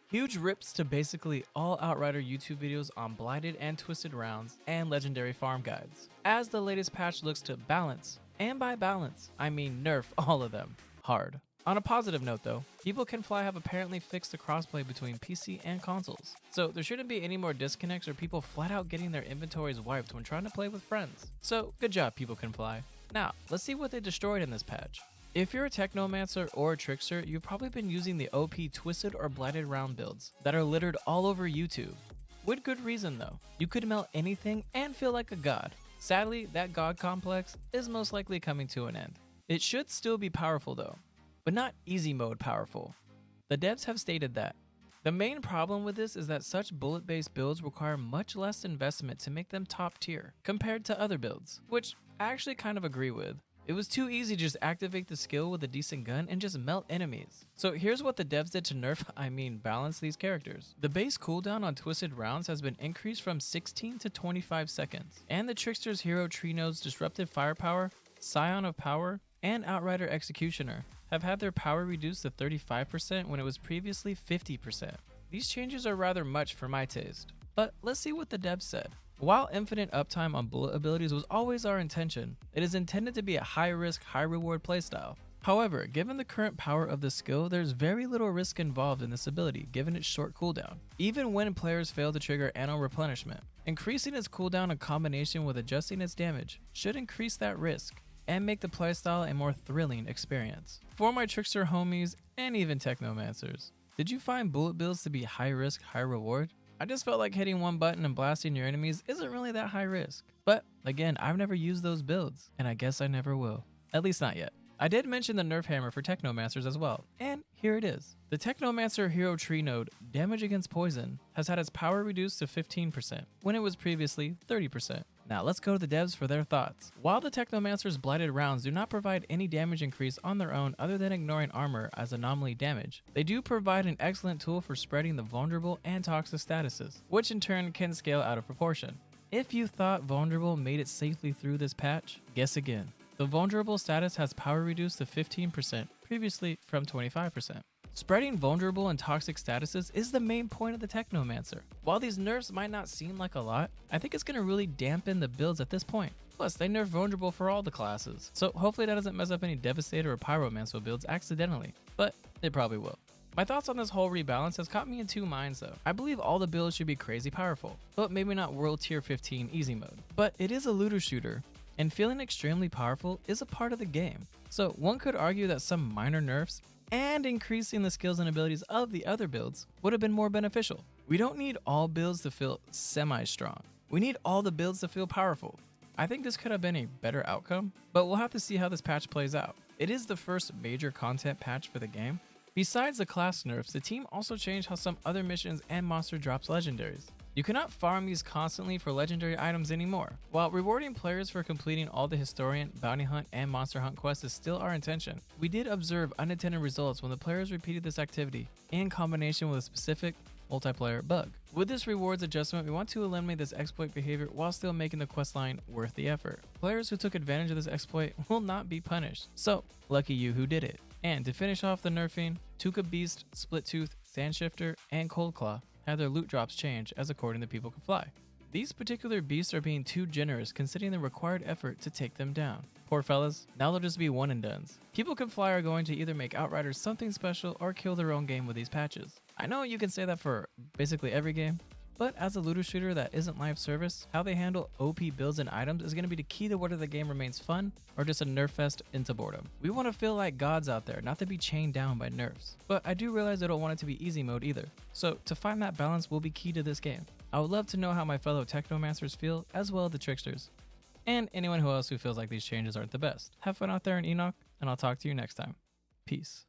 Huge rips to basically all Outrider YouTube videos on blighted and twisted rounds and legendary farm guides, as the latest patch looks to balance, and by balance, I mean nerf all of them, hard. On a positive note though, People Can Fly have apparently fixed the crossplay between PC and consoles, so there shouldn't be any more disconnects or people flat out getting their inventories wiped when trying to play with friends. So good job, People Can Fly. Now, let's see what they destroyed in this patch. If you're a Technomancer or a Trickster, you've probably been using the OP Twisted or Blighted round builds that are littered all over YouTube. With good reason though, you could melt anything and feel like a god. Sadly, that god complex is most likely coming to an end. It should still be powerful though, but not easy mode powerful. The devs have stated that. The main problem with this is that such bullet-based builds require much less investment to make them top tier compared to other builds, which I actually kind of agree with. It was too easy to just activate the skill with a decent gun and just melt enemies. So here's what the devs did to balance these characters. The base cooldown on twisted rounds has been increased from 16 to 25 seconds, and the Trickster's hero tree nodes Disruptive Firepower, Scion of Power, and Outrider Executioner have had their power reduced to 35% when it was previously 50%. These changes are rather much for my taste, but let's see what the devs said. While infinite uptime on bullet abilities was always our intention, it is intended to be a high-risk, high-reward playstyle. However, given the current power of the skill, there's very little risk involved in this ability given its short cooldown, even when players fail to trigger anno replenishment. Increasing its cooldown in combination with adjusting its damage should increase that risk and make the playstyle a more thrilling experience. For my Trickster homies and even Technomancers, did you find bullet builds to be high-risk, high-reward? I just felt like hitting one button and blasting your enemies isn't really that high risk. But again, I've never used those builds, and I guess I never will. At least not yet. I did mention the nerf hammer for Technomancers as well, and here it is. The Technomancer hero tree node, Damage Against Poison, has had its power reduced to 15%, when it was previously 30%. Now let's go to the devs for their thoughts. While the Technomancer's blighted rounds do not provide any damage increase on their own other than ignoring armor as anomaly damage, they do provide an excellent tool for spreading the vulnerable and toxic statuses, which in turn can scale out of proportion. If you thought vulnerable made it safely through this patch, guess again. The vulnerable status has power reduced to 15%, previously from 25%. Spreading vulnerable and toxic statuses is the main point of the Technomancer. While these nerfs might not seem like a lot, I think it's going to really dampen the builds at this point. Plus, they nerf vulnerable for all the classes, so hopefully that doesn't mess up any Devastator or Pyromancer builds accidentally, but it probably will. My thoughts on this whole rebalance has caught me in two minds though. I believe all the builds should be crazy powerful, but maybe not World Tier 15 easy mode. But it is a looter shooter, and feeling extremely powerful is a part of the game. So one could argue that some minor nerfs and increasing the skills and abilities of the other builds would have been more beneficial. We don't need all builds to feel semi-strong. We need all the builds to feel powerful. I think this could have been a better outcome, but we'll have to see how this patch plays out. It is the first major content patch for the game. Besides the class nerfs, the team also changed how some other missions and monster drops legendaries. You cannot farm these constantly for legendary items anymore. While rewarding players for completing all the Historian, Bounty Hunt, and Monster Hunt quests is still our intention, we did observe unintended results when the players repeated this activity in combination with a specific multiplayer bug. With this rewards adjustment, we want to eliminate this exploit behavior while still making the questline worth the effort. Players who took advantage of this exploit will not be punished, so lucky you who did it. And to finish off the nerfing, Tuka Beast, Split Tooth, Sandshifter, and Cold Claw had their loot drops change as according to People Can Fly. These particular beasts are being too generous considering the required effort to take them down. Poor fellas, now they'll just be one and dones. People Can Fly are going to either make Outriders something special or kill their own game with these patches. I know you can say that for basically every game, but as a looter shooter that isn't live service, how they handle OP builds and items is going to be the key to whether the game remains fun or just a nerf fest into boredom. We want to feel like gods out there, not to be chained down by nerfs. But I do realize I don't want it to be easy mode either. So to find that balance will be key to this game. I would love to know how my fellow Technomancers feel, as well as the Tricksters. And anyone else who feels like these changes aren't the best. Have fun out there in Enoch, and I'll talk to you next time. Peace.